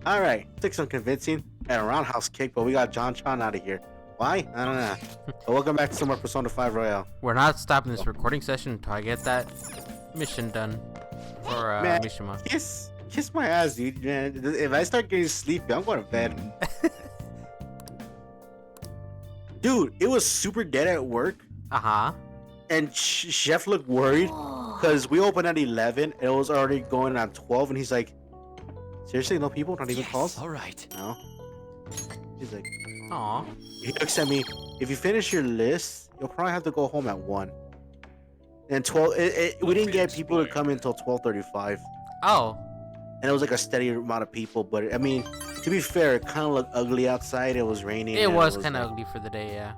All right, took some convincing and a roundhouse kick, but we got John Chan out of here. Why? I don't know. But welcome back to some more Persona 5 Royale. We're not stopping this recording session until I get that mission done for Man, Mishima. kiss my ass, dude. Man, if I start getting sleepy, I'm going to bed. Dude, it was super dead at work, and Chef looked worried because we opened at 11 and it was already going on 12, and he's like, seriously, no people, not even calls? All right. No. He's like, Aw. he looks at me, if you finish your list, you'll probably have to go home at 1. And 12, we didn't get people to come in until 12:35. Oh. And it was like a steady amount of people, but I mean, to be fair, it kind of looked ugly outside. It was raining. It was kind of ugly for the day, yeah.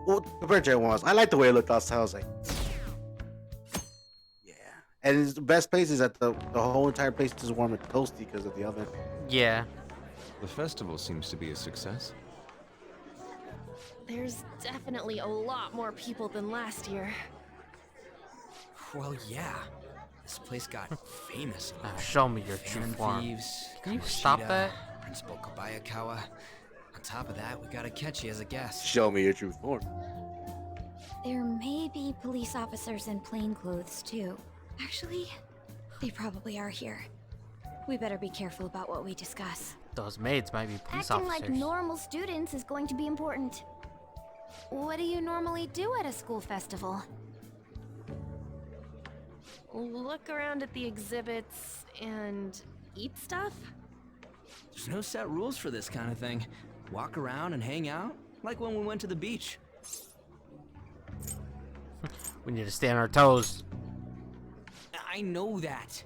Well, compared to everyone else, I like the way it looked outside. I was like, yeah. And the best place is that the whole entire place is warm and toasty because of the oven. Yeah. The festival seems to be a success. There's definitely a lot more people than last year. Well, yeah. This place got famous. Show me your true form. Thieves, Can you stop Kamoshida, that? Principal Kobayakawa. On top of that, we got Akechi as a guest. Show me your true form. There may be police officers in plain clothes too. Actually, they probably are here. We better be careful about what we discuss. Those maids might be police Acting officers. like normal students is going to be important. What do you normally do at a school festival? Look around at the exhibits and eat stuff? There's no set rules for this kind of thing. Walk around and hang out, like when we went to the beach. We need to stay on our toes. I know that.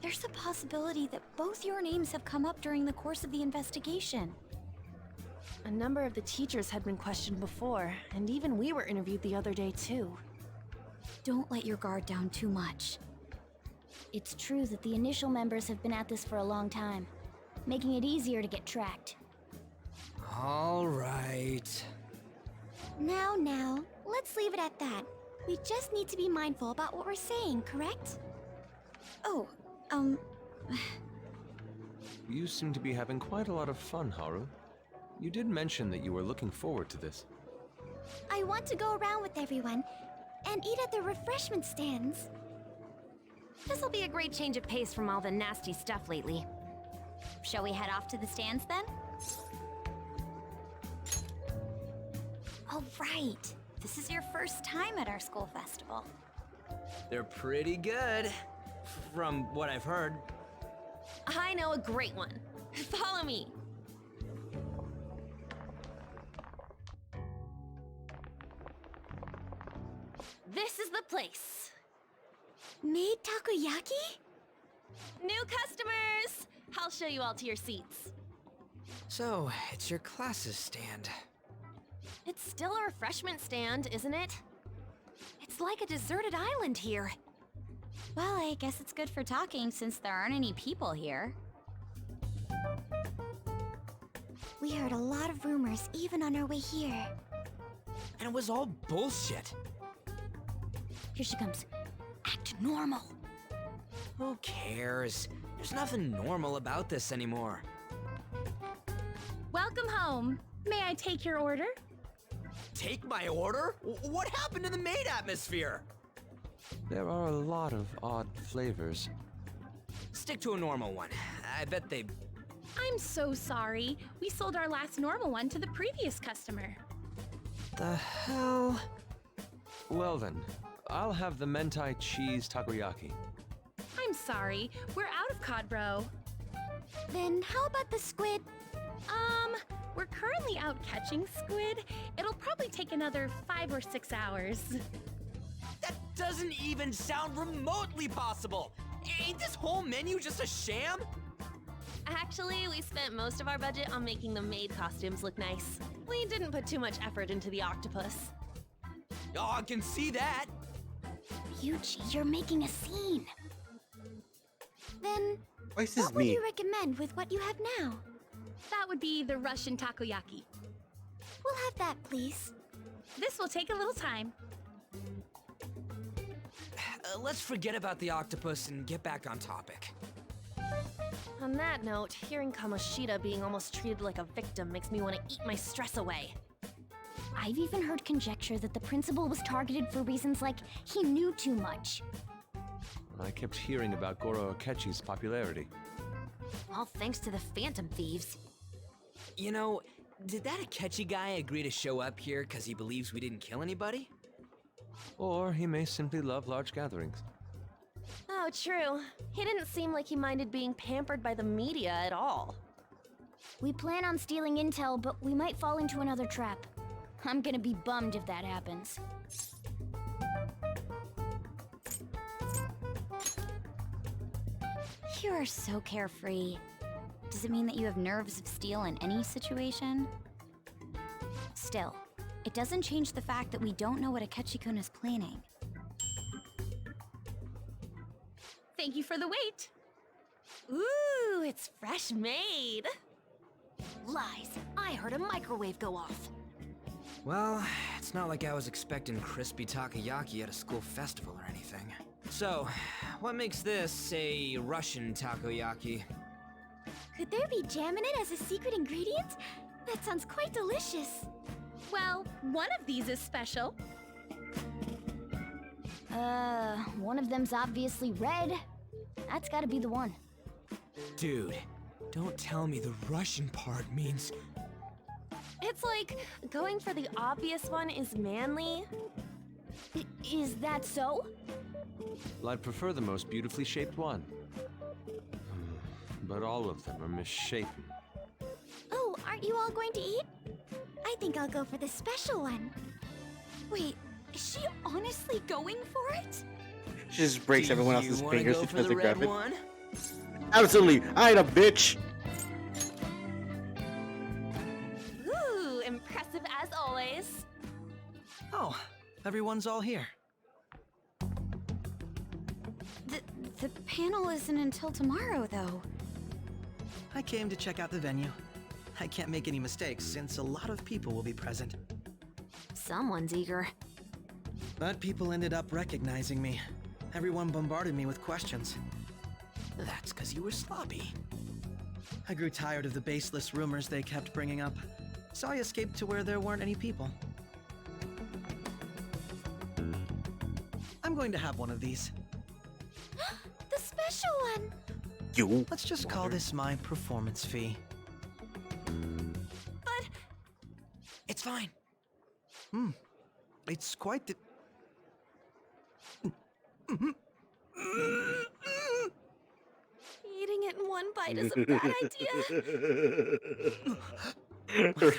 There's a possibility that both your names have come up during the course of the investigation. A number of the teachers had been questioned before, and even we were interviewed the other day too. Don't let your guard down too much. It's true that the initial members have been at this for a long time, making it easier to get tracked. All right. Now, let's leave it at that. We just need to be mindful about what we're saying, correct? Oh, You seem to be having quite a lot of fun, Haru. You did mention that you were looking forward to this. I want to go around with everyone and eat at the refreshment stands. This'll be a great change of pace from all the nasty stuff lately. Shall we head off to the stands then? All right. This is your first time at our school festival. They're pretty good, from what I've heard. I know a great one. Follow me. This is the place. Made takoyaki? New customers! I'll show you all to your seats. So, it's your class's stand. It's still a refreshment stand, isn't it? It's like a deserted island here. Well, I guess it's good for talking since there aren't any people here. We heard a lot of rumors even on our way here. And it was all bullshit. Here she comes. Act normal. Who cares? There's nothing normal about this anymore. Welcome home. May I take your order? Take my order? What happened to the maid atmosphere? There are a lot of odd flavors. Stick to a normal one. I bet they... I'm so sorry. We sold our last normal one to the previous customer. The hell? Well then, I'll have the mentai cheese takoyaki. I'm sorry. We're out of cod, bro. Then how about the squid? We're currently out catching squid. It'll probably take another 5 or 6 hours. That doesn't even sound remotely possible! Ain't this whole menu just a sham? Actually, we spent most of our budget on making the maid costumes look nice. We didn't put too much effort into the octopus. Oh, I can see that! Yuji, you're making a scene. Then, Twice what as would me. you recommend with what you have now? That would be the Russian takoyaki. We'll have that, please. This will take a little time. Let's forget about the octopus and get back on topic. On that note, hearing Kamoshida being almost treated like a victim makes me want to eat my stress away. I've even heard conjecture that the principal was targeted for reasons like he knew too much. I kept hearing about Goro Akechi's popularity. All thanks to the Phantom Thieves. You know, did that Akechi guy agree to show up here because he believes we didn't kill anybody? Or he may simply love large gatherings. Oh, true. He didn't seem like he minded being pampered by the media at all. We plan on stealing intel, but we might fall into another trap. I'm gonna be bummed if that happens. You are so carefree. Does it mean that you have nerves of steel in any situation? Still, it doesn't change the fact that we don't know what Akechi-kun is planning. Thank you for the wait. Ooh, it's fresh made. Lies. I heard a microwave go off. Well, it's not like I was expecting crispy takoyaki at a school festival or anything. So, what makes this a Russian takoyaki? Could there be jam in it as a secret ingredient? That sounds quite delicious. Well, one of these is special. One of them's obviously red. That's gotta be the one. Dude, don't tell me the Russian part means... It's like going for the obvious one is manly. Is that so? Well, I'd prefer the most beautifully shaped one. But all of them are misshapen. Oh, aren't you all going to eat? I think I'll go for the special one. Wait, is she honestly going for it? She just breaks everyone else's fingers to to try to grab it. one? Absolutely, I ain't a bitch. Ooh, impressive as always. Oh, everyone's all here. The panel isn't until tomorrow, though. I came to check out the venue. I can't make any mistakes since a lot of people will be present. Someone's eager. But people ended up recognizing me. Everyone bombarded me with questions. That's because you were sloppy. I grew tired of the baseless rumors they kept bringing up, so I escaped to where there weren't any people. I'm going to have one of these. The special one! You. Let's just call this my performance fee. But... It's fine. It's quite the... Eating it in one bite is a bad idea.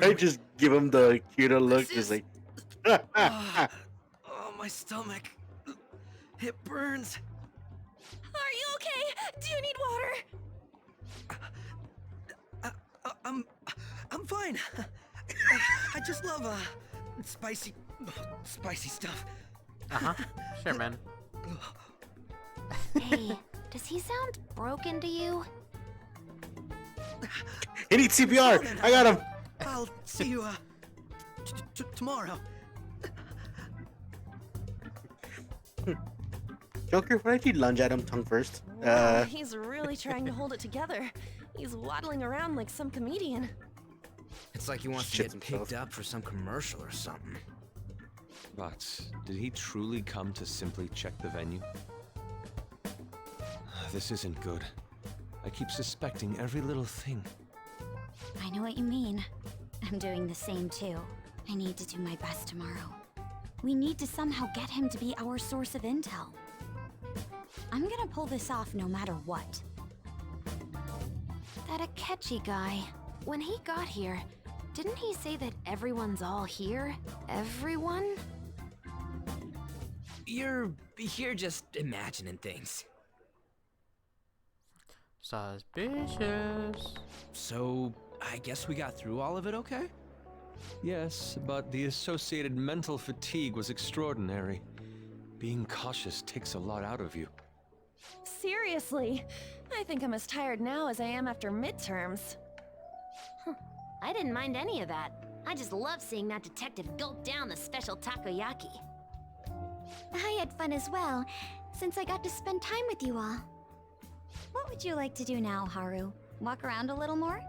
Right, just give him the cuter look. Just like, Oh, my stomach. It burns. Are you okay? Do you need water? I'm fine. I just love spicy stuff. Sure, man. Hey, does he sound broken to you? he needs CPR. I got him. I'll see you tomorrow. Joker, why don't you lunge at him tongue first? Wow, he's really trying to hold it together. He's waddling around like some comedian. It's like he wants to Shits get himself. picked up for some commercial or something. But did he truly come to simply check the venue? This isn't good. I keep suspecting every little thing. I know what you mean. I'm doing the same too. I need to do my best tomorrow. We need to somehow get him to be our source of intel. I'm gonna pull this off no matter what. That Akechi guy, when he got here, didn't he say that everyone's all here? Everyone? You're just imagining things. Suspicious. So, I guess we got through all of it okay? Yes, but the associated mental fatigue was extraordinary. Being cautious takes a lot out of you. Seriously, I think I'm as tired now as I am after midterms. I didn't mind any of that. I just love seeing that detective gulp down the special takoyaki. I had fun as well, since I got to spend time with you all. What would you like to do now, Haru? Walk around a little more?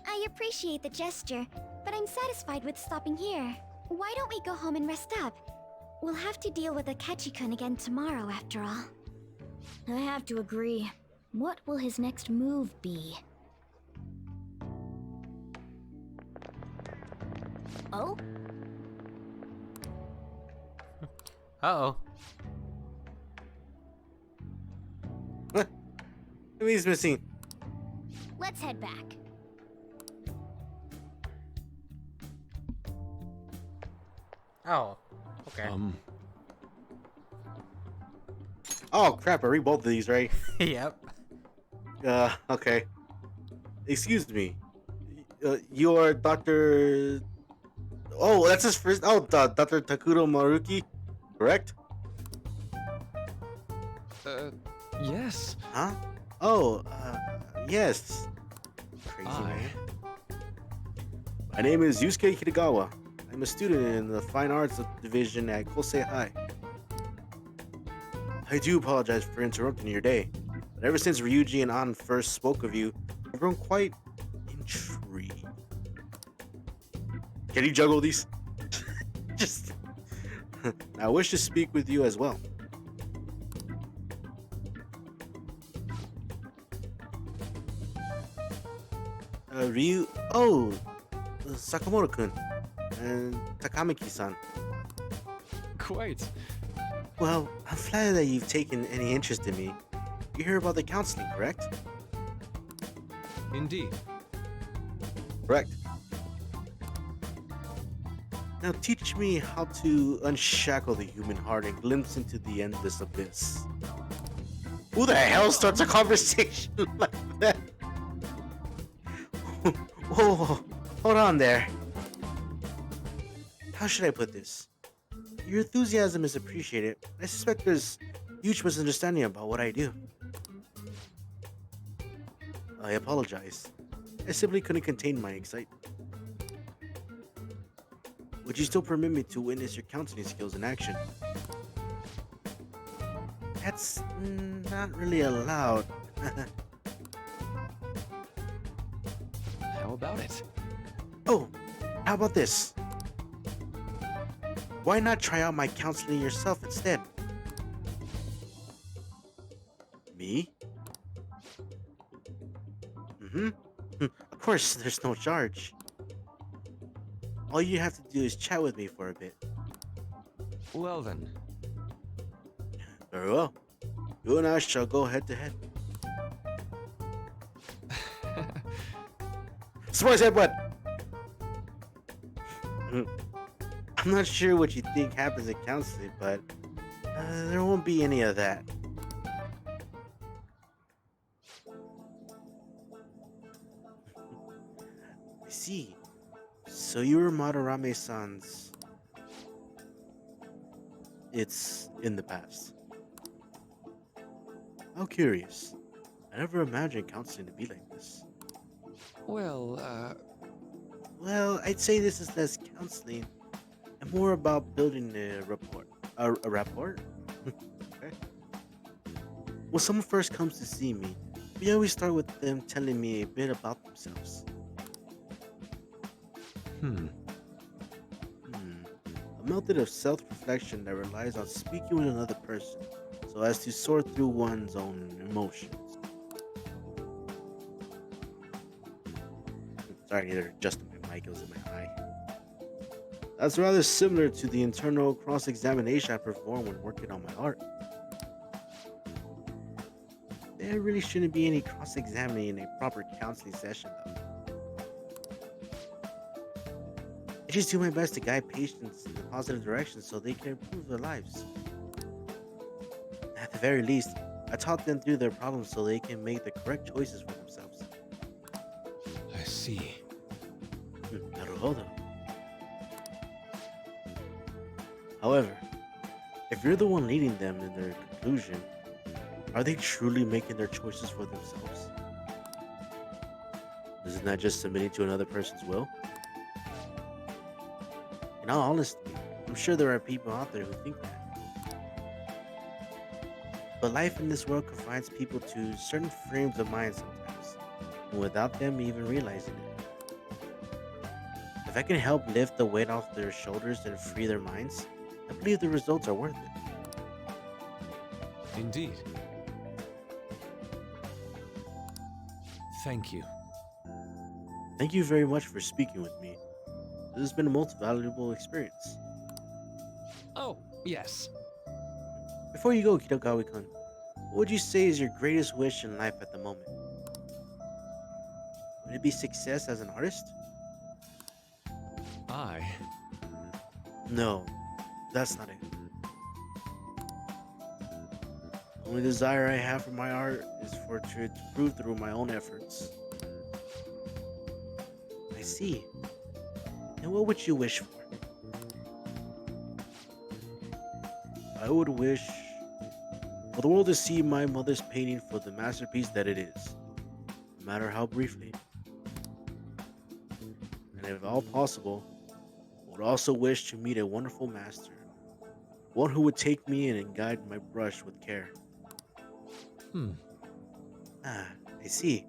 I appreciate the gesture, but I'm satisfied with stopping here. Why don't we go home and rest up? We'll have to deal with Akechi-kun again tomorrow, after all. I have to agree. What will his next move be? Oh? Uh-oh. What? He's missing. Let's head back. Oh. Okay. Oh crap! I read both of these, right? Yep. Okay. Excuse me. You are Dr. Oh, that's his first. Oh, Dr. Takuto Maruki, correct? Yes. Huh? Oh, yes. Crazy Hi. man. My name is Yusuke Kitagawa. I'm a student in the Fine Arts Division at Kosei High. I do apologize for interrupting your day, but ever since Ryuji and An first spoke of you, I've grown quite intrigued. Can you juggle these? Just. I wish to speak with you as well. Ryu. Oh, Sakamoto-kun and Takamaki-san. Quite. Well, I'm flattered that you've taken any interest in me. You hear about the counseling, correct? Indeed. Correct. Now teach me how to unshackle the human heart and glimpse into the endless abyss. Who the hell starts a conversation like that? Whoa, hold on there. How should I put this? Your enthusiasm is appreciated. I suspect there's huge misunderstanding about what I do. I apologize. I simply couldn't contain my excitement. Would you still permit me to witness your counseling skills in action? That's not really allowed. How about it? Oh, how about this? Why not try out my counseling yourself instead? Me? Of course, there's no charge. All you have to do is chat with me for a bit. Well then. Very well. You and I shall go head to head. Surprise headbutt! I'm not sure what you think happens in counseling, but there won't be any of that. I see. So you were Madarame-san's... It's in the past. How curious. I never imagined counseling to be like this. Well, Well, I'd say this is less counseling and more about building a rapport. A rapport? Okay. When someone first comes to see me, we always start with them telling me a bit about themselves. A method of self-reflection that relies on speaking with another person so as to sort through one's own emotions. Sorry, I need to adjust my mic, it was in my eye. That's rather similar to the internal cross-examination I perform when working on my art. There really shouldn't be any cross-examining in a proper counseling session, though. I just do my best to guide patients in a positive direction so they can improve their lives. At the very least, I talk them through their problems so they can make the correct choices for themselves. I see. Naruhodo. However, if you're the one leading them in their conclusion, are they truly making their choices for themselves? Isn't that just submitting to another person's will? In all honesty, I'm sure there are people out there who think that. but life in this world confines people to certain frames of mind sometimes, and without them even realizing it. If I can help lift the weight off their shoulders and free their minds, I believe the results are worth it. Indeed. Thank you. Thank you very much for speaking with me. This has been a most valuable experience. Oh, yes. Before you go, Kidokawa-kun, what would you say is your greatest wish in life at the moment? Would it be success as an artist? No, that's not it. The only desire I have for my art is for it to prove through my own efforts. I see. And what would you wish for? I would wish for the world to see my mother's painting for the masterpiece that it is, no matter how briefly. And if all possible, I would also wish to meet a wonderful master, one who would take me in and guide my brush with care. Ah, I see.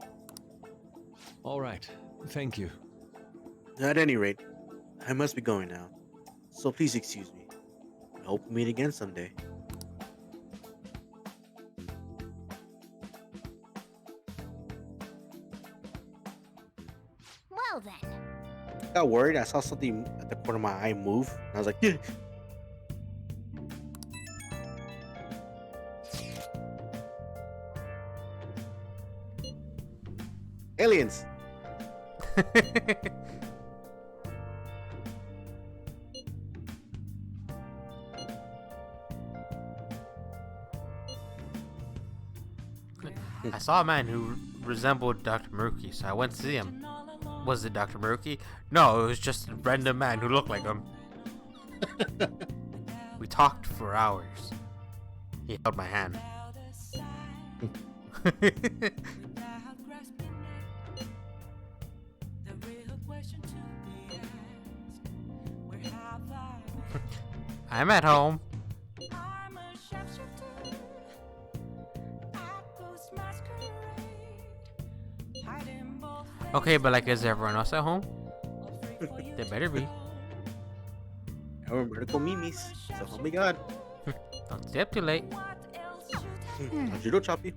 All right. Thank you. At any rate, I must be going now, so please excuse me. I hope we meet again someday. Well then. I got worried. I saw something at the corner of my eye move, and I was like, yeah. Aliens! I saw a man who resembled Dr. Maruki, so I went to see him. Was it Dr. Maruki? No, it was just a random man who looked like him. We talked for hours. He held my hand. I'm at home. Okay, but like, is everyone else at home? They better be. Our medical mimis, so help me God. Don't stay up too late. Judo choppy.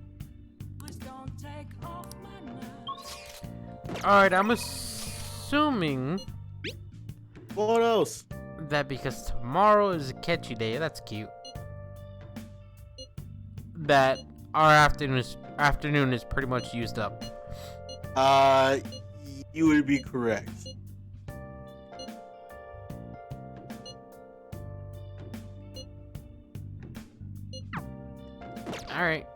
Alright, I'm assuming What else? that because tomorrow is Akechi Day, that's cute, that our afternoon is pretty much used up. You would be correct. Alright.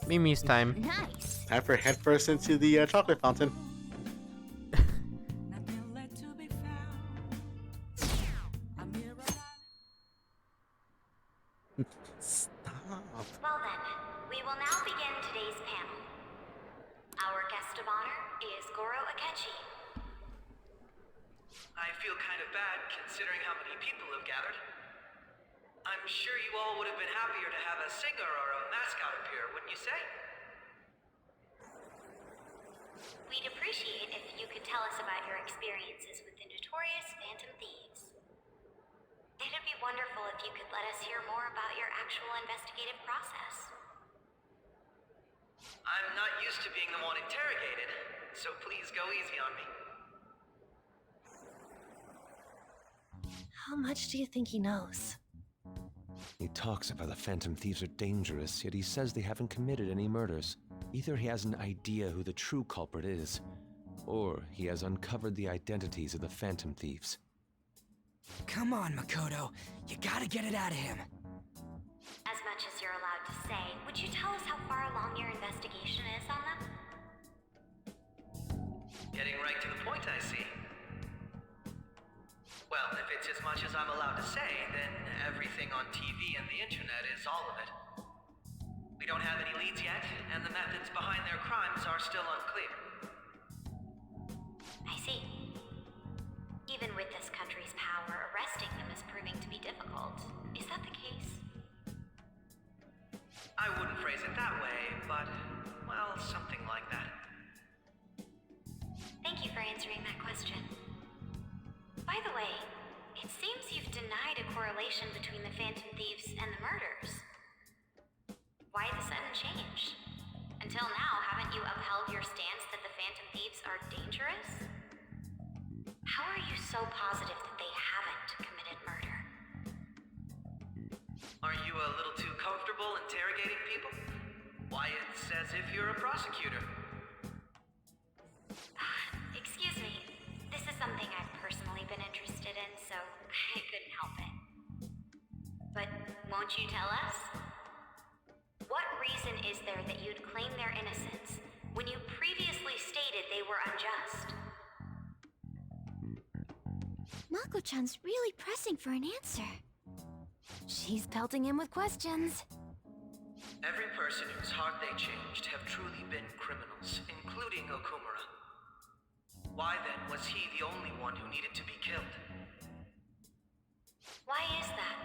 Mimi's time. Nice. Time for head first into the chocolate fountain. Stop. Well then, we will now begin today's panel. Our guest of honor is Goro Akechi. I feel kind of bad considering how many people have gathered. I'm sure you all would have been happier to have a singer or a mascot appear, wouldn't you say? We'd appreciate if you could tell us about your experiences with the notorious Phantom Thieves. It'd be wonderful if you could let us hear more about your actual investigative process. I'm not used to being the one interrogated, so please go easy on me. How much do you think he knows? He talks about the Phantom Thieves are dangerous, yet he says they haven't committed any murders. Either he has an idea who the true culprit is, or he has uncovered the identities of the Phantom Thieves. Come on, Makoto. You gotta get it out of him. As much as you're allowed to say, would you tell us how far along your investigation is on them? Getting right to the point, I see. Well, if it's as much as I'm allowed to say, then everything on TV and the internet is all of it. We don't have any leads yet, and the methods behind their crimes are still unclear. I see. Even with this country's power, arresting them is proving to be difficult. Is that the case? question. By the way, it seems you've denied a correlation between the Phantom Thieves and the murders. Why the sudden change? Until now, haven't you upheld your stance that the Phantom Thieves are dangerous? How are you so positive that they haven't committed murder? Are you a little too comfortable interrogating people? Why, it's as if you're a prosecutor. Excuse me, this is something I've personally been interested in, so I couldn't help it. But won't you tell us? What reason is there that you'd claim their innocence when you previously stated they were unjust? Mako-chan's really pressing for an answer. She's pelting him with questions. Every person whose heart they changed have truly been criminals, including Okumura. Why then was he the only one who needed to be killed? Why is that?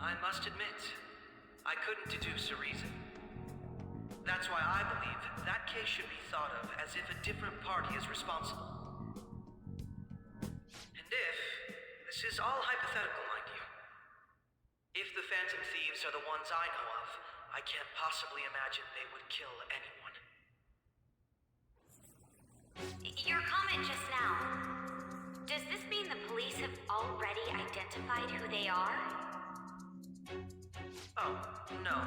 I must admit, I couldn't deduce a reason. That's why I believe that case should be thought of as if a different party is responsible. And if, this is all hypothetical, mind you, if the Phantom Thieves are the ones I know of, I can't possibly imagine they would kill anyone. Your comment just now, does this mean the police have already identified who they are? Oh, no.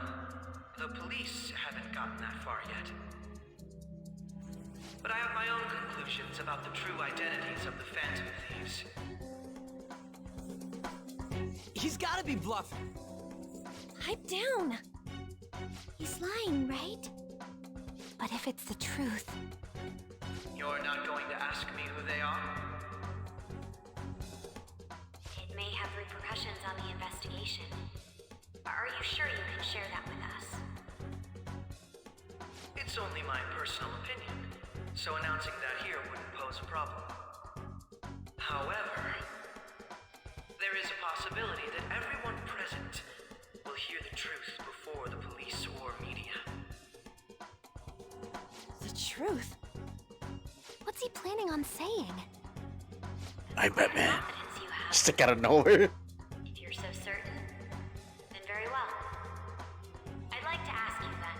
The police haven't gotten that far yet. But I have my own conclusions about the true identities of the Phantom Thieves. He's gotta be bluffing. Pipe down. He's lying, right? But if it's the truth... You're not going to ask me who they are? It may have repercussions on the investigation. Are you sure you can share that with us? It's only my personal opinion, so announcing that here wouldn't pose a problem. However, there is a possibility that everyone present will hear the truth before the police or media. The truth? What's he planning on saying? I'm Batman. Confidence you have. Stick out of nowhere. If you're so certain, then very well. I'd like to ask you then,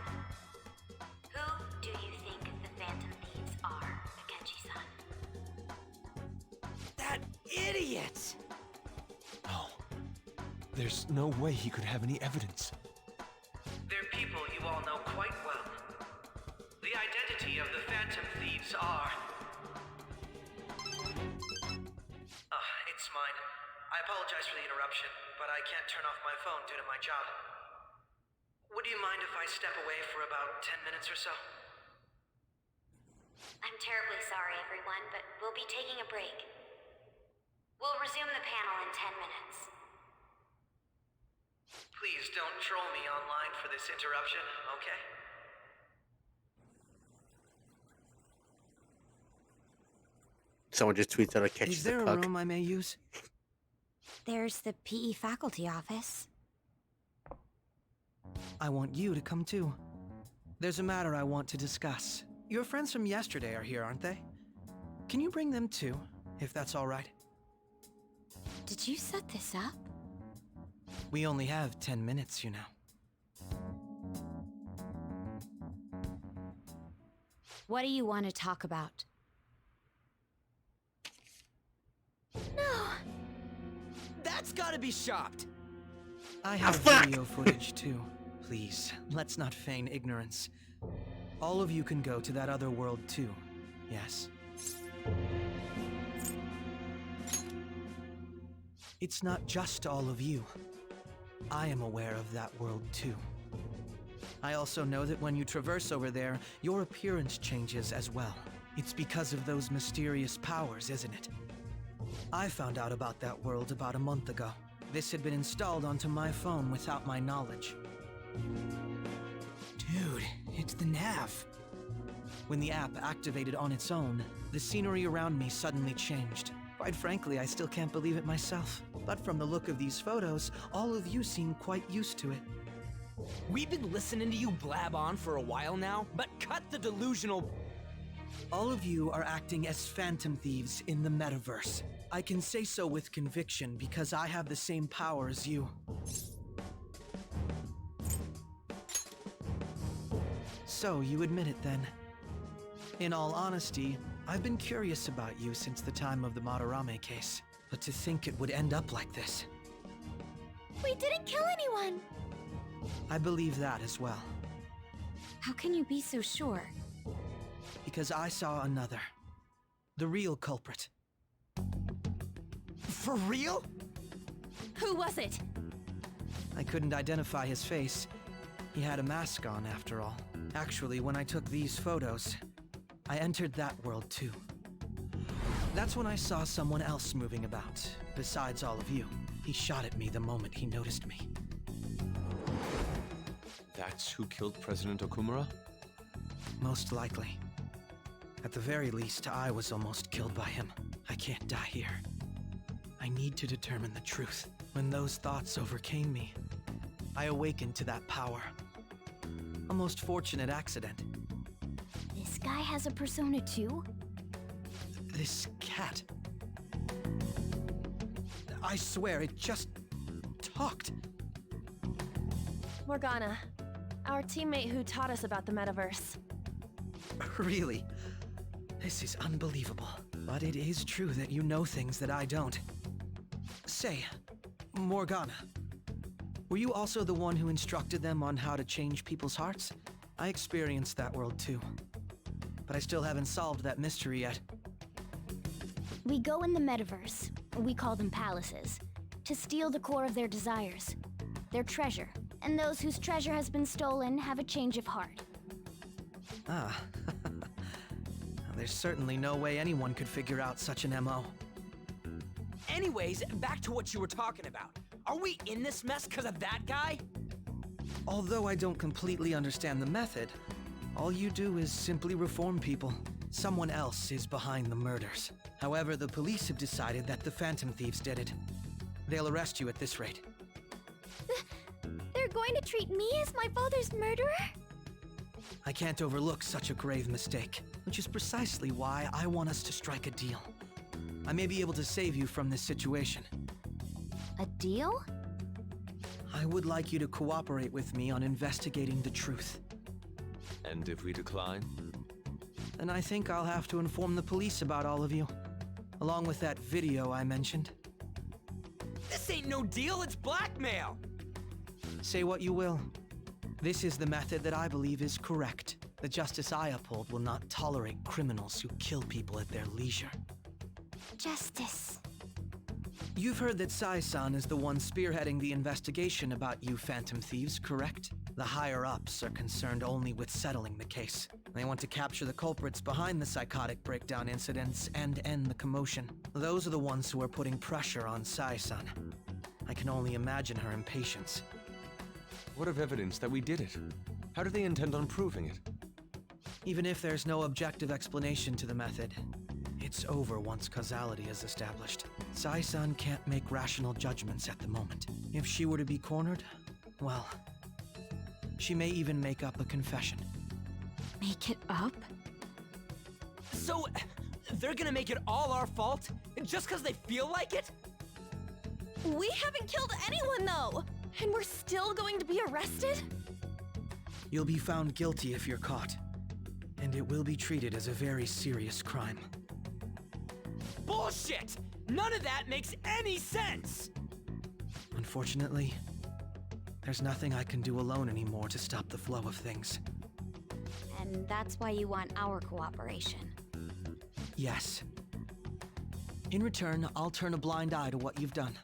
who do you think the Phantom Thieves are, Akechi-san? That idiot! No. There's no way he could have any evidence. They're people you all know quite well. The identity of the Phantom Thieves are... it's mine. I apologize for the interruption, but I can't turn off my phone due to my job. Would you mind if I step away for about 10 minutes or so? I'm terribly sorry, everyone, but we'll be taking a break. We'll resume the panel in 10 minutes. Please don't troll me online for this interruption, okay? Someone just tweets out a catch Is the there a cuck. room I may use? There's the PE faculty office. I want you to come too. There's a matter I want to discuss. Your friends from yesterday are here, aren't they? Can you bring them too, if that's all right? Did you set this up? We only have 10 minutes, you know. What do you want to talk about? That's gotta be shopped! I Ah, have fuck! video footage too. Please, let's not feign ignorance. All of you can go to that other world too, yes? It's not just all of you. I am aware of that world too. I also know that when you traverse over there, your appearance changes as well. It's because of those mysterious powers, isn't it? I found out about that world about a month ago. This had been installed onto my phone without my knowledge. Dude, it's the nav. When the app activated on its own, the scenery around me suddenly changed. Quite frankly, I still can't believe it myself. But from the look of these photos, all of you seem quite used to it. We've been listening to you blab on for a while now, but cut the delusional... All of you are acting as phantom thieves in the Metaverse. I can say so with conviction because I have the same power as you. So, you admit it then. In all honesty, I've been curious about you since the time of the Madarame case. But to think it would end up like this. We didn't kill anyone! I believe that as well. How can you be so sure? Because I saw another. The real culprit. For real? Who was it? I couldn't identify his face. He had a mask on, after all. Actually, when I took these photos, I entered that world too. That's when I saw someone else moving about, besides all of you. He shot at me the moment he noticed me. That's who killed President Okumura? Most likely. At the very least, I was almost killed by him. I can't die here. I need to determine the truth. When those thoughts overcame me, I awakened to that power. A most fortunate accident. This guy has a persona too? This cat. I swear, it just talked. Morgana, our teammate who taught us about the Metaverse. Really? This is unbelievable. But it is true that you know things that I don't. Say, Morgana, were you also the one who instructed them on how to change people's hearts? I experienced that world too. But I still haven't solved that mystery yet. We go in the Metaverse, we call them palaces, to steal the core of their desires, their treasure. And those whose treasure has been stolen have a change of heart. Ah. There's certainly no way anyone could figure out such an MO. Anyways, back to what you were talking about. Are we in this mess because of that guy? Although I don't completely understand the method, all you do is simply reform people. Someone else is behind the murders. However, the police have decided that the Phantom Thieves did it. They'll arrest you at this rate. They're going to treat me as my father's murderer? I can't overlook such a grave mistake, which is precisely why I want us to strike a deal. I may be able to save you from this situation. A deal? I would like you to cooperate with me on investigating the truth. And if we decline? Then I think I'll have to inform the police about all of you, along with that video I mentioned. This ain't no deal, it's blackmail! Say what you will. This is the method that I believe is correct. The justice I uphold will not tolerate criminals who kill people at their leisure. Justice. You've heard that Sai-san is the one spearheading the investigation about you Phantom Thieves, correct? The higher-ups are concerned only with settling the case. They want to capture the culprits behind the psychotic breakdown incidents and end the commotion. Those are the ones who are putting pressure on Sai-san. I can only imagine her impatience. What of evidence that we did it? How do they intend on proving it? Even if there's no objective explanation to the method, it's over once causality is established. Sai-san can't make rational judgments at the moment. If she were to be cornered, well, she may even make up a confession. Make it up? So, they're gonna make it all our fault? Just because they feel like it? We haven't killed anyone, though! And we're still going to be arrested? You'll be found guilty if you're caught, and it will be treated as a very serious crime. Bullshit! None of that makes any sense! Unfortunately, there's nothing I can do alone anymore to stop the flow of things. And that's why you want our cooperation. Yes. In return, I'll turn a blind eye to what you've done.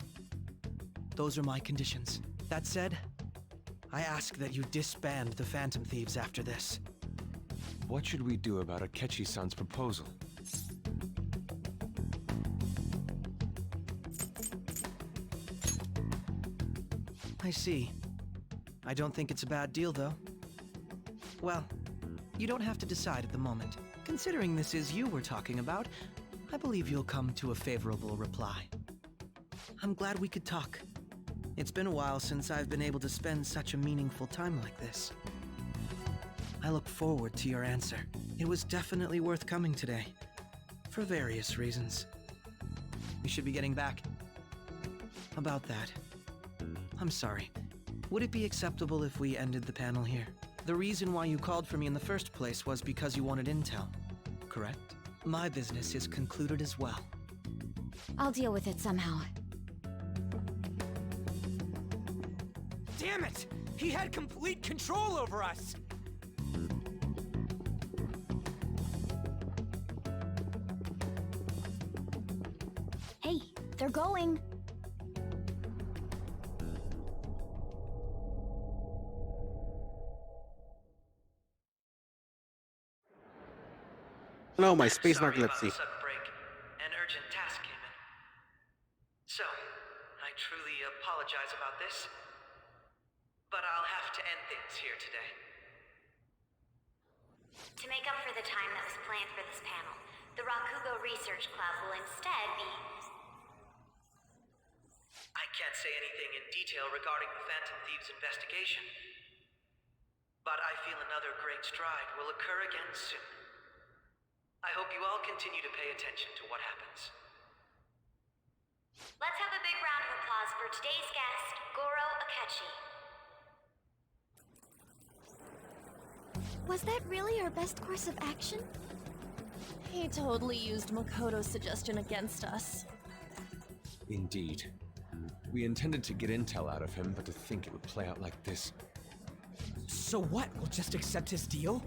Those are my conditions. That said, I ask that you disband the Phantom Thieves after this. What should we do about Akechi-san's proposal? I see. I don't think it's a bad deal, though. Well, you don't have to decide at the moment. Considering this is you we're talking about, I believe you'll come to a favorable reply. I'm glad we could talk. It's been a while since I've been able to spend such a meaningful time like this. I look forward to your answer. It was definitely worth coming today. For various reasons. We should be getting back. About that. I'm sorry. Would it be acceptable if we ended the panel here? The reason why you called for me in the first place was because you wanted intel, correct? My business is concluded as well. I'll deal with it somehow. Damn it! He had complete control over us! Hey, they're going. No, my space Sorry about narcolepsy. the sudden break. An urgent task came in. So, I truly apologize about this, but I'll have to end things here today. To make up for the time that was planned for this panel, the Rakugo Research Club will instead be... I can't say anything in detail regarding the Phantom Thieves investigation, but I feel another great stride will occur again soon. I hope you all continue to pay attention to what happens. Let's have a big round of applause for today's guest, Goro Akechi. Was that really our best course of action? He totally used Makoto's suggestion against us. Indeed. We intended to get intel out of him, but to think it would play out like this. So what? We'll just accept his deal?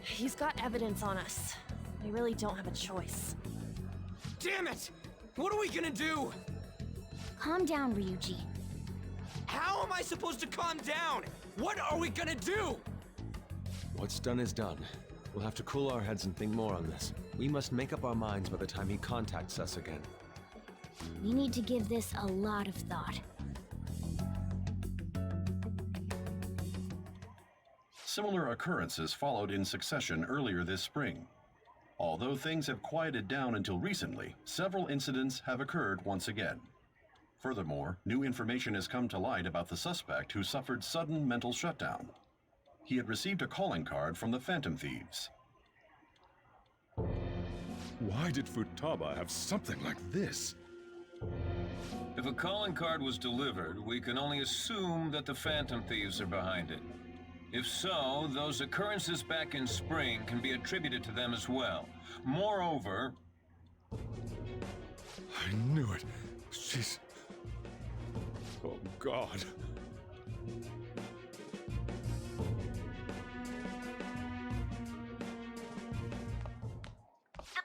He's got evidence on us. We really don't have a choice. Damn it! What are we gonna do? Calm down, Ryuji. How am I supposed to calm down? What are we gonna do? What's done is done. We'll have to cool our heads and think more on this. We must make up our minds by the time he contacts us again. We need to give this a lot of thought. Similar occurrences followed in succession earlier this spring. Although things have quieted down until recently, several incidents have occurred once again. Furthermore, new information has come to light about the suspect who suffered sudden mental shutdown. He had received a calling card from the Phantom Thieves. Why did Futaba have something like this? If a calling card was delivered, we can only assume that the Phantom Thieves are behind it. If so, those occurrences back in spring can be attributed to them as well. Moreover... I knew it. She's... Oh, God. The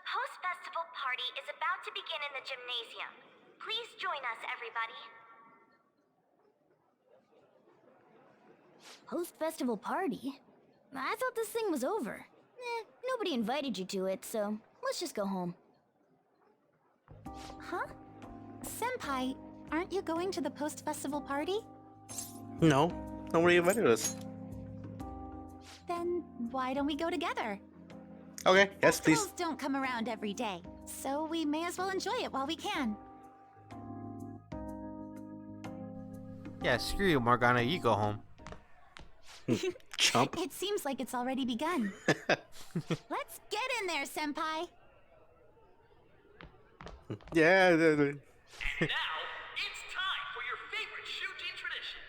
post-festival party is about to begin in the gymnasium. Please join us, everybody. Post-festival party? I thought this thing was over. Nobody invited you to it, so let's just go home. Huh? Senpai, aren't you going to the post-festival party? No, nobody invited us. Then why don't we go together? Okay, yes, please. Festivals don't come around every day, so we may as well enjoy it while we can. Yeah, screw you, Morgana. You go home. Chump. It seems like it's already begun. Let's get in there, Senpai. Yeah. And now, it's time for your favorite shooting tradition.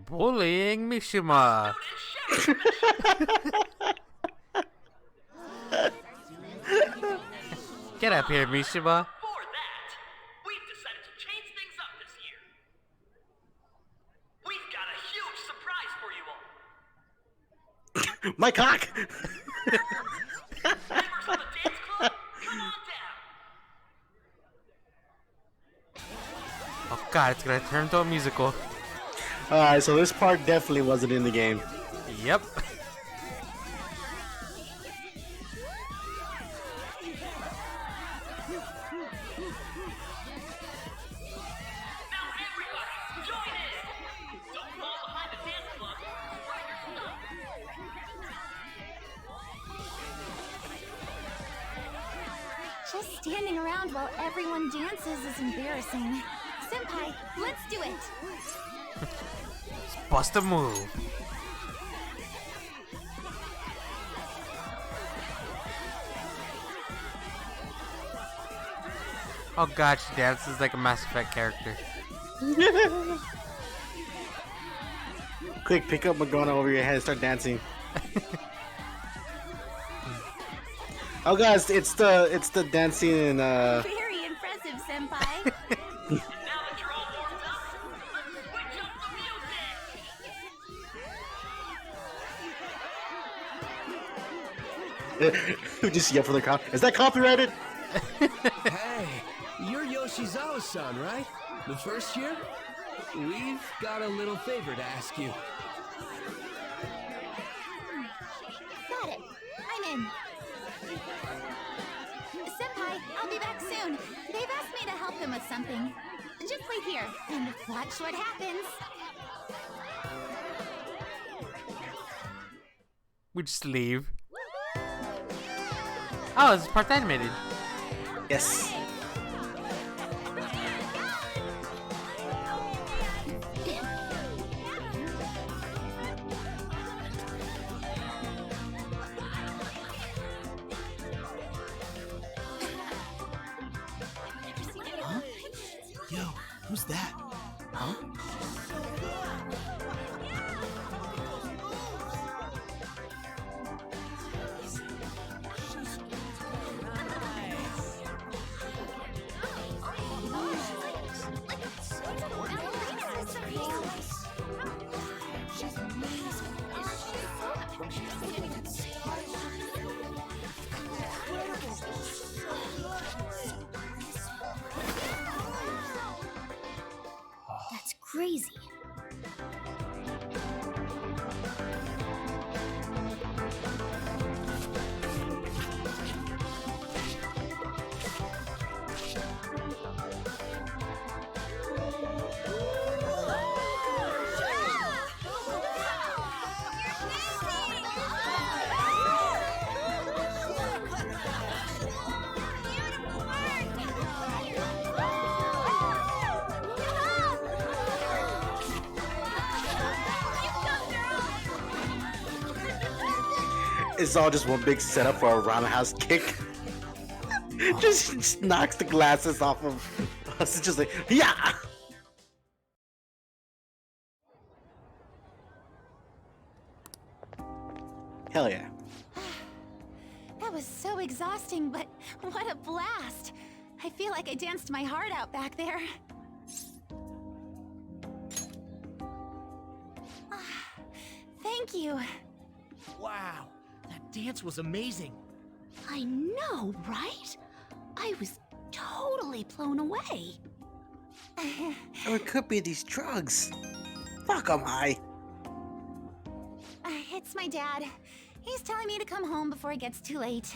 Bullying Mishima. Get up here, Mishima. For that, we've decided to change things up this year. We've got a huge surprise for you all. My cock. Members of the dance club, come on down. Oh god, it's gonna turn into a musical. Alright, so this part definitely wasn't in the game. Yep. Just standing around while everyone dances is embarrassing. Senpai, let's do it. Bust a move. Oh god, she dances like a Mass Effect character. Quick, pick up Magona over your head and start dancing. Oh guys, it's the dancing in Very impressive, Senpai. just yell for the crowd. Is that copyrighted? Hey, you're Yoshizawa-san, right? The first year? We've got a little favor to ask you. Got it. I'm in. Senpai, I'll be back soon. They've asked me to help them with something. Just wait here and watch what happens. We just leave. Oh, it's part animated. Yes. Huh? Yo, who's that? Huh? That's crazy. It's all just one big setup for a roundhouse kick. just knocks the glasses off of us. It's just like, yeah. Hell yeah. That was so exhausting, but what a blast. I feel like I danced my heart out back there. Thank you. Wow, that dance was amazing. I know, right? I was totally blown away. Or it could be these drugs. Fuck am I? It's my dad. He's telling me to come home before it gets too late.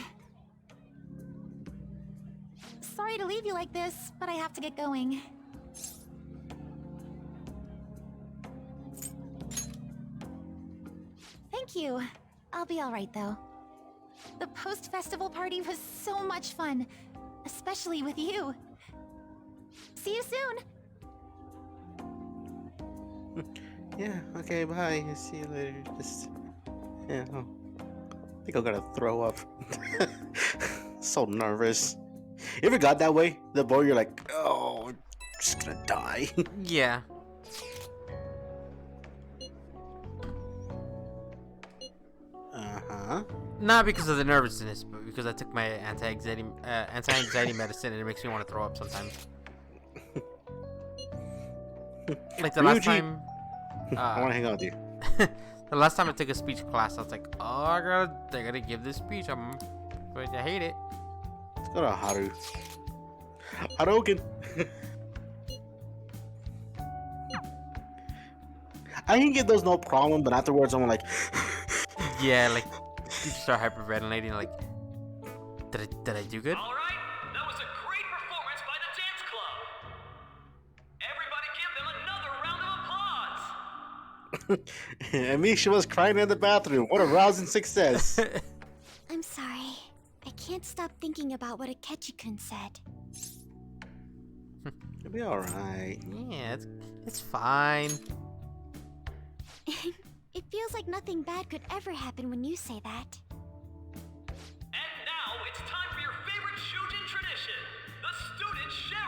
Sorry to leave you like this, but I have to get going. Thank you. I'll be alright though. The post-festival party was so much fun, especially with you. See you soon! Yeah, okay, bye. See you later. Just, yeah, I think I'm gonna throw up. So nervous. You ever got that way? The boy, you're like, oh, I'm just gonna die. Yeah. Uh-huh. Not because of the nervousness, but because I took my anti-anxiety medicine and it makes me want to throw up sometimes. Like the last time. I want to hang out with you. The last time I took a speech class, I was like, oh, I gotta give this speech. But I hate it. Let's go to Haru. Haruken. I can get those no problem, but afterwards I'm like, yeah, like you start hyperventilating. Like, did I do good? All right, that was a great performance by the dance club. Everybody, give them another round of applause. and me, she was crying in the bathroom. What a rousing success. I'm sorry. I can't stop thinking about what Akechi-kun said. It'll be alright. Yeah, it's fine. It feels like nothing bad could ever happen when you say that. And now it's time for your favorite Shujin tradition, the student shake.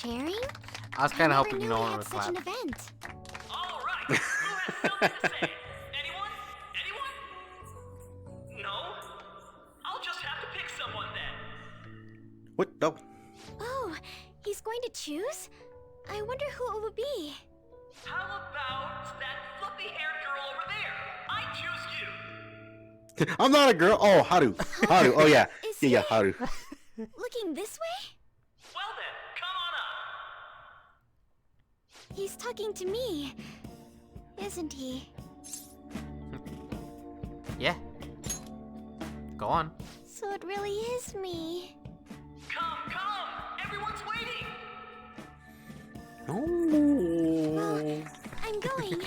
Caring? I was kind of never hoping knew no we one had would such clap. an event. All right, who has something to say? Anyone? Anyone? No? I'll just have to pick someone then. What? No. Oh, he's going to choose? I wonder who it would be. How about that fluffy-haired girl over there? I choose you. I'm not a girl. Oh, Haru. Haru. Oh, yeah. Is Yeah, he? Haru. Looking this way? Well then, come on up. He's talking to me. Isn't he? Yeah. Go on. So it really is me. Come, come! Everyone's waiting! Ooh. I'm going.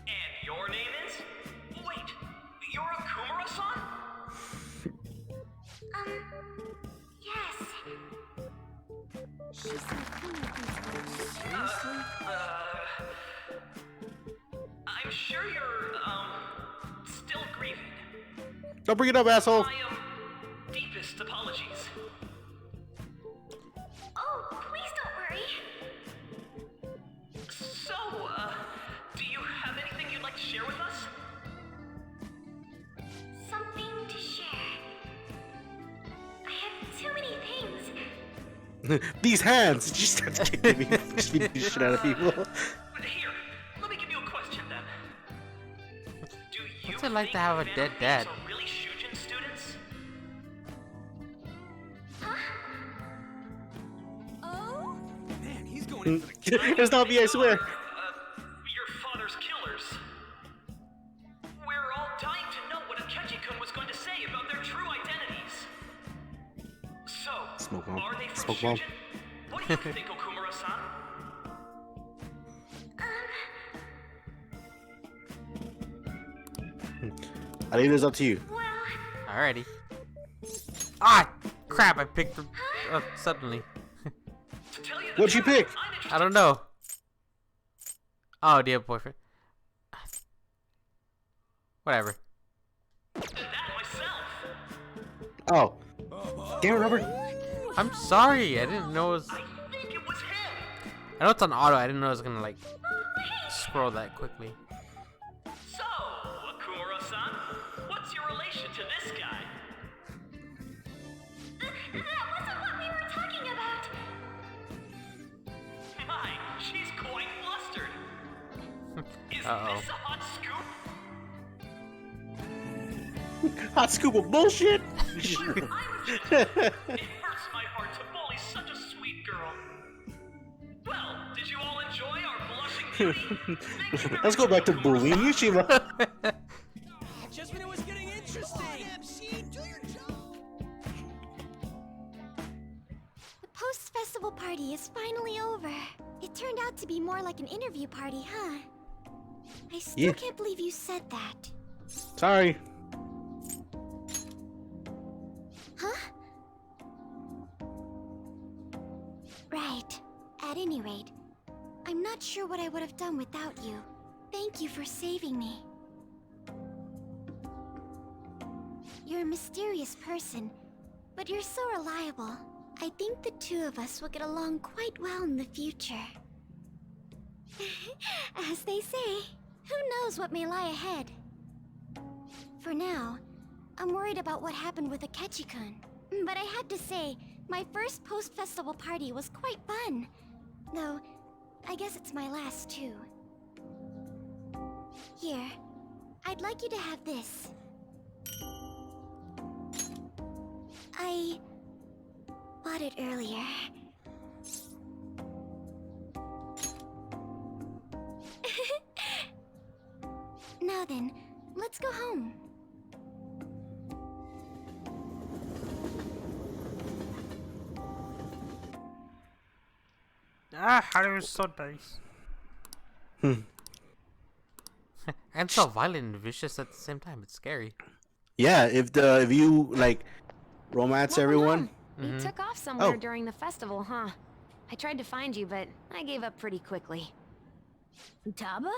And your name is? Wait, you're a Kumura-san? Yes. She said I'm sure you're, still grieving. Don't bring it up, asshole. My, deepest apologies. Oh, please don't worry. So, do you have anything you'd like to share with us? Something to share. I have too many things. These hands. Just kidding me. Just beat the shit out of people. Here, let me give you a question then. Do you What's it like to think have a dead dad? Phantom Thieves are really Shujin students? Oh? Man, he's going in for the It's not me, I swear. Your father's killers. We're all dying to know what Akechi-kun was going to say about their true identities. So, Smoke bomb. are they from Smoke bomb. Shujin? What do you think, Okumura-san? I leave this up to you. Alrighty. Ah, crap! I picked her up suddenly. To tell you the What'd you truth, pick? I'm interested I don't know. Oh, do you have a boyfriend? Whatever. in that myself. Oh. Can't remember. I'm sorry. I didn't know it was. I think it was him. I know it's on auto. I didn't know it was gonna like scroll that quickly. So, Okumura-san, what's your relation to this guy? That wasn't what we were talking about. My, she's quite flustered. Is Uh-oh. this a hot scoop? Hot scoop of bullshit. It hurts my heart to bully such a sweet girl. Well, did you all enjoy our blushing beauty? Thank you very Let's go back to much, bullying you, Shiva. Just when it was getting interesting. MC, do your job. The post-festival party is finally over. It turned out to be more like an interview party, huh? I still Yeah. can't believe you said that. Sorry. Huh? Right. At any rate, I'm not sure what I would have done without you. Thank you for saving me. You're a mysterious person, but you're so reliable. I think the two of us will get along quite well in the future. As they say, who knows what may lie ahead? For now, I'm worried about what happened with Akechi-kun. But I had to say, my first post-festival party was quite fun. Though, I guess it's my last too. Here, I'd like you to have this. I bought it earlier. Now then, let's go home. Ah, Haru is so nice. And so violent and vicious at the same time. It's scary. Yeah, if you like romance everyone. You took off somewhere Oh. during the festival, huh? I tried to find you, but I gave up pretty quickly. Taba?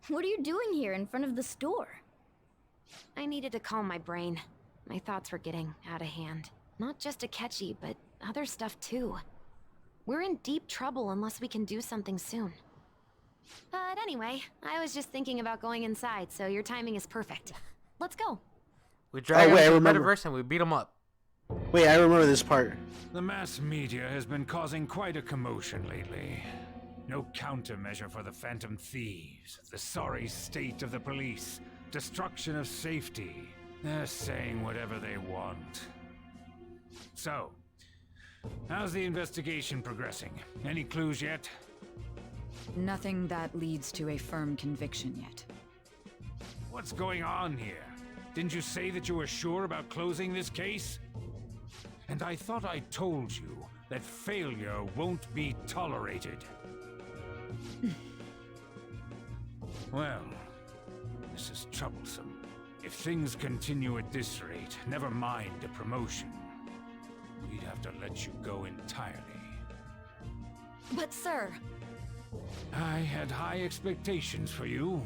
What are you doing here in front of the store? I needed to calm my brain. My thoughts were getting out of hand. Not just Akechi, but other stuff too. We're in deep trouble unless we can do something soon. But anyway, I was just thinking about going inside, so your timing is perfect. Let's go. We drag wait, I him to the remember. Metaverse and we beat him up. Wait, I remember this part. The mass media has been causing quite a commotion lately. No countermeasure for the Phantom Thieves, the sorry state of the police, destruction of safety. They're saying whatever they want. So, how's the investigation progressing? Any clues yet? Nothing that leads to a firm conviction yet. What's going on here? Didn't you say that you were sure about closing this case? And I thought I told you that failure won't be tolerated. Well, this is troublesome. If things continue at this rate, never mind a promotion. We'd have to let you go entirely. But sir... I had high expectations for you.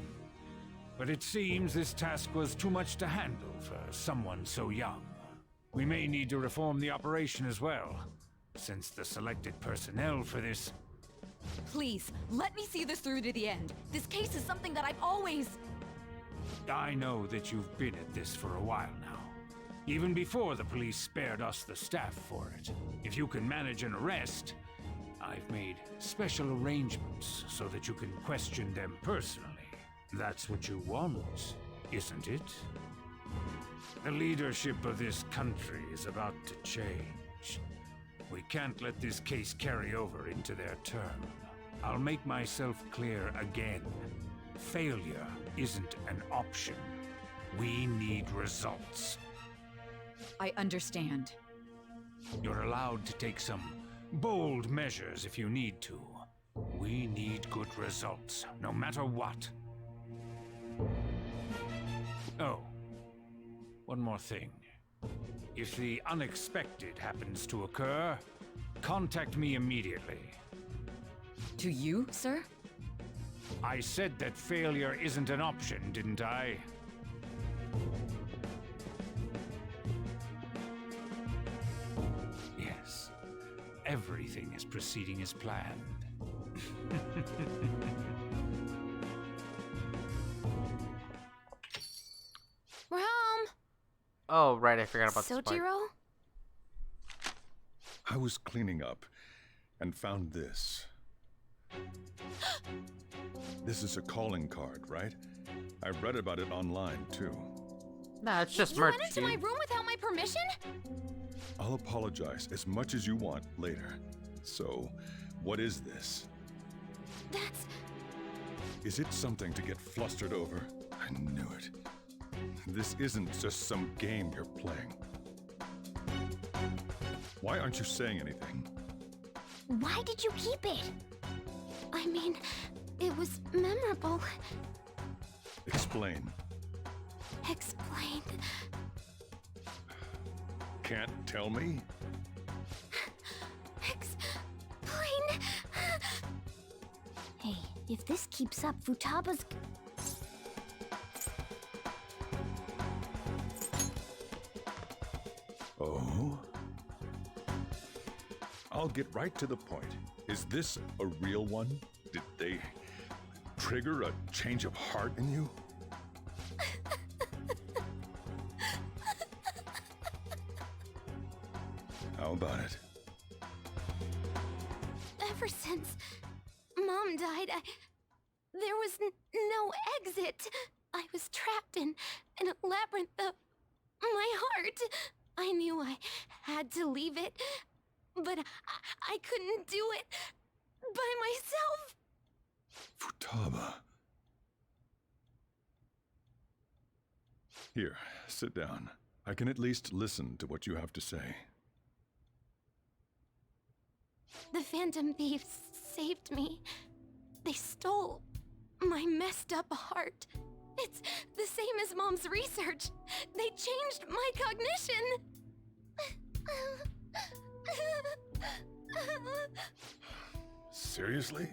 But it seems this task was too much to handle for someone so young. We may need to reform the operation as well, since the selected personnel for this... Please, let me see this through to the end. This case is something that I've always... I know that you've been at this for a while now. Even before the police spared us the staff for it. If you can manage an arrest, I've made special arrangements so that you can question them personally. That's what you want, isn't it? The leadership of this country is about to change. We can't let this case carry over into their term. I'll make myself clear again. Failure isn't an option. We need results. I understand. You're allowed to take some bold measures if you need to. We need good results, no matter what. Oh, one more thing. If the unexpected happens to occur, contact me immediately. To you, sir? I said that failure isn't an option, didn't I? Yes. Everything is proceeding as planned. We're home. Oh, right, I forgot about this part. Sojiro? I was cleaning up and found this. This is a calling card, right? I read about it online, too. Nah, it's just You merch. went into my room without my permission? I'll apologize as much as you want later. So, what is this? That's... Is it something to get flustered over? I knew it. This isn't just some game you're playing. Why aren't you saying anything? Why did you keep it? I mean, it was memorable. Explain. Explain. Can't tell me? Explain. Hey, if this keeps up, Futaba's... Oh? I'll get right to the point. Is this a real one? Did they trigger a change of heart in you? How about it? Ever since Mom died, there was no exit. I was trapped in a labyrinth of my heart. I knew I had to leave it, but I couldn't do it by myself. Futaba. Here, sit down. I can at least listen to what you have to say. The Phantom Thieves saved me. They stole my messed up heart. It's the same as Mom's research. They changed my cognition. Seriously?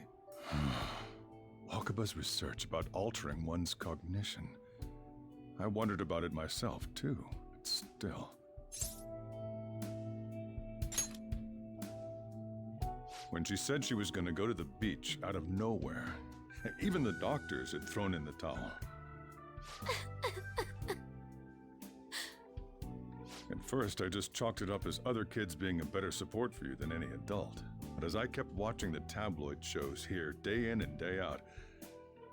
Wakaba's research about altering one's cognition. I wondered about it myself, too, but still. when she said she was going to go to the beach out of nowhere. Even the doctors had thrown in the towel. At first, I just chalked it up as other kids being a better support for you than any adult. But as I kept watching the tabloid shows here day in and day out,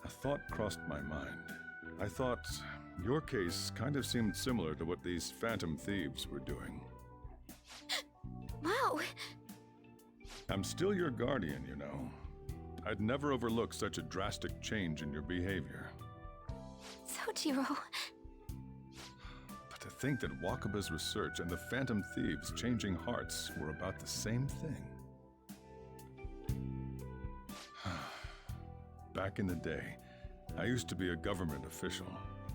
a thought crossed my mind. I thought your case kind of seemed similar to what these phantom thieves were doing. Wow. I'm still your guardian, you know. I'd never overlook such a drastic change in your behavior. Sojiro. But to think that Wakaba's research and the phantom thieves changing hearts were about the same thing. Back in the day, I used to be a government official.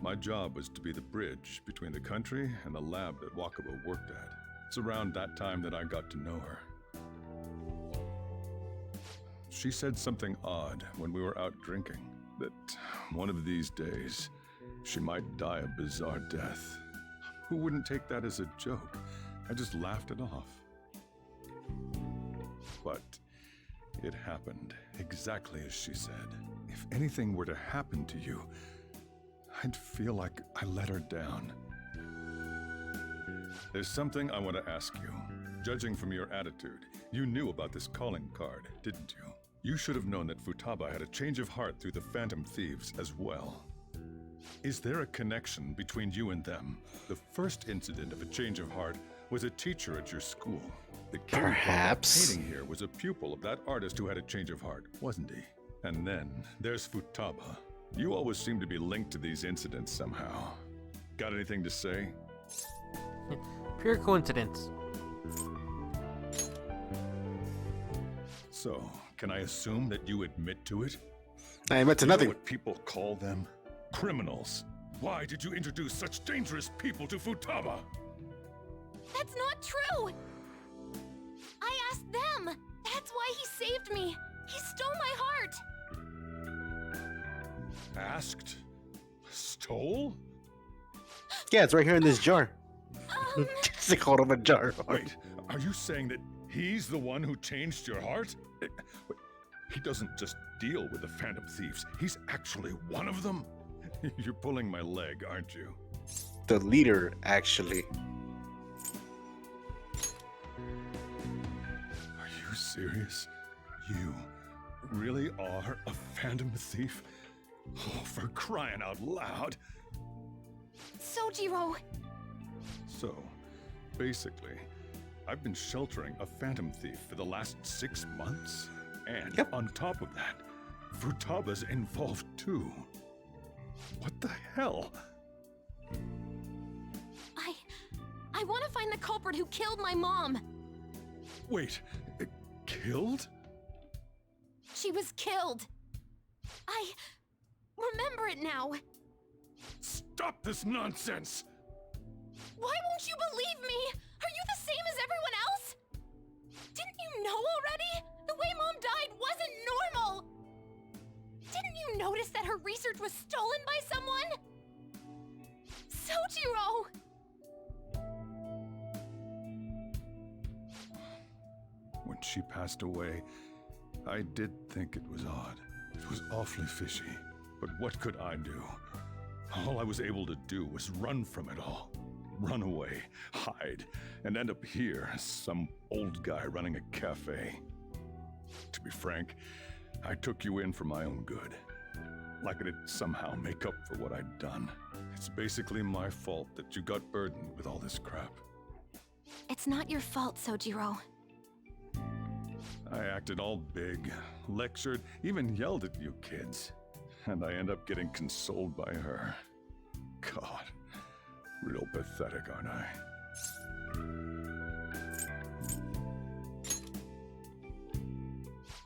My job was to be the bridge between the country and the lab that Wakaba worked at. It's around that time that I got to know her. She said something odd when we were out drinking, that one of these days, she might die a bizarre death. Who wouldn't take that as a joke? I just laughed it off. But it happened exactly as she said. If anything were to happen to you, I'd feel like I let her down. There's something I want to ask you. Judging from your attitude, you knew about this calling card, didn't you? You should have known that Futaba had a change of heart through the Phantom Thieves as well. Is there a connection between you and them? The first incident of a change of heart was a teacher at your school. The kid painting here was a pupil of that artist who had a change of heart, wasn't he? And then there's Futaba. You always seem to be linked to these incidents somehow. Got anything to say? Pure coincidence. So, can I assume that you admit to it? I admit to You know nothing. what people call them? Criminals. Why did you introduce such dangerous people to Futaba? That's not true! I asked them! That's why he saved me! He stole my heart! Asked? Stole? Yeah, it's right here in this jar. They called him a jar. Wait, are you saying that he's the one who changed your heart? Wait, he doesn't just deal with the Phantom Thieves. He's actually one of them? You're pulling my leg, aren't you? The leader, actually. Are you serious? You really are a Phantom Thief? Oh, for crying out loud. Sojiro! So, basically, I've been sheltering a Phantom Thief for the last 6 months. And on top of that, Futaba's involved too. What the hell? I want to find the culprit who killed my mom! Wait, killed? She was killed! I remember it now! Stop this nonsense! Why won't you believe me? Are you the same as everyone else? Didn't you know already? The way Mom died wasn't normal! Didn't you notice that her research was stolen by someone? Sojiro! When she passed away, I did think it was odd. It was awfully fishy. But what could I do? All I was able to do was run from it all. Run away, hide, and end up here as some old guy running a cafe. To be frank, I took you in for my own good. Like it'd somehow make up for what I'd done. It's basically my fault that you got burdened with all this crap. It's not your fault, Sojiro. I acted all big, lectured, even yelled at you kids. And I end up getting consoled by her. God, real pathetic, aren't I?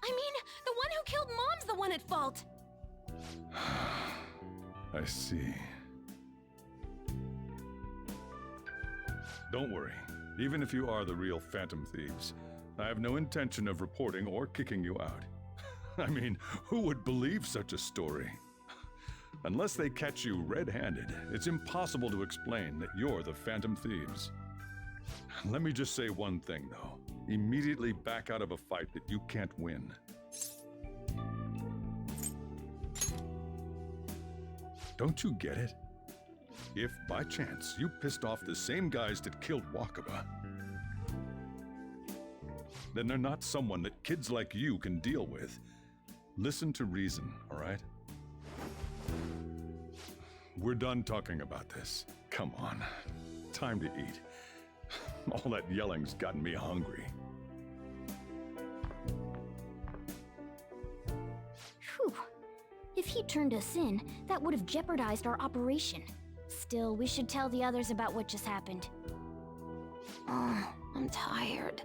I mean, the one who killed Mom's the one at fault! I see. Don't worry. Even if you are the real Phantom Thieves, I have no intention of reporting or kicking you out. I mean, who would believe such a story? Unless they catch you red-handed, it's impossible to explain that you're the Phantom Thieves. Let me just say one thing, though. Immediately back out of a fight that you can't win. Don't you get it? If, by chance, you pissed off the same guys that killed Wakaba, then they're not someone that kids like you can deal with. Listen to reason, all right? We're done talking about this. Come on. Time to eat. All that yelling's gotten me hungry. Phew. If he turned us in, that would have jeopardized our operation. Still, we should tell the others about what just happened. Oh, I'm tired.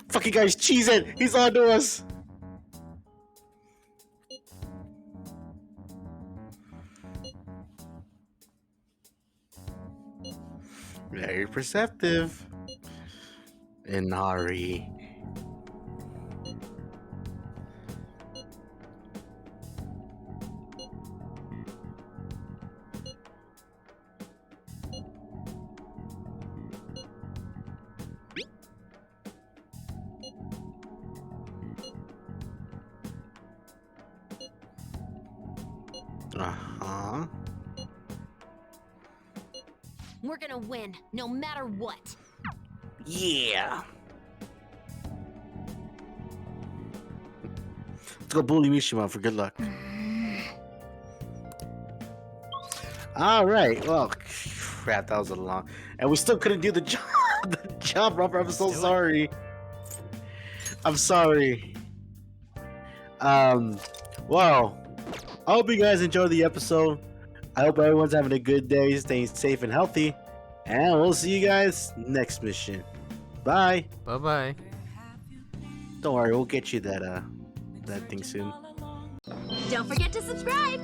Fuck you guys, cheese it! He's on to us! Very perceptive. Inari. Uh-huh. We're gonna win, no matter what. Yeah. Let's go bully Mishima for good luck. Alright, well, crap, that was a long... And we still couldn't do the job, Robert, I'm so sorry. I'm sorry. Well, I hope you guys enjoyed the episode. I hope everyone's having a good day, staying safe and healthy. And we'll see you guys next mission. Bye. Bye-bye. Don't worry, we'll get you that thing soon. Don't forget to subscribe!